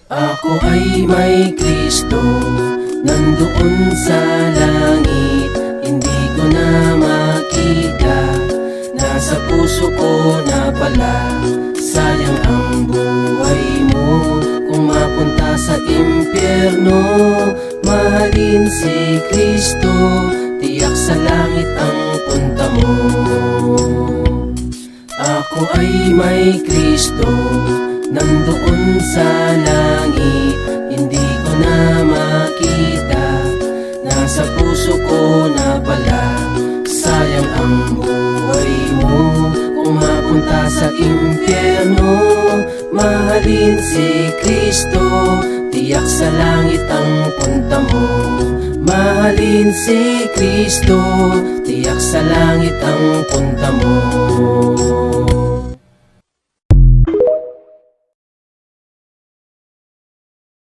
Ako ay may Kristo, nandoon sa langit. Hindi ko na makita, nasa puso ko na pala. Sayang ang buhay mo kung mapunta sa impyerno. Mahalin si Kristo, tiyak sa langit ang punta mo. Ako ay may Kristo, nandoon sa langit. Hindi ko na makita, nasa puso ko na pala. Sayang ang buhay mo kung mapunta sa impyerno. Mahalin si Kristo, tiyak sa langit ang punta mo. Mahalin si Kristo, tiyak sa langit ang punta mo.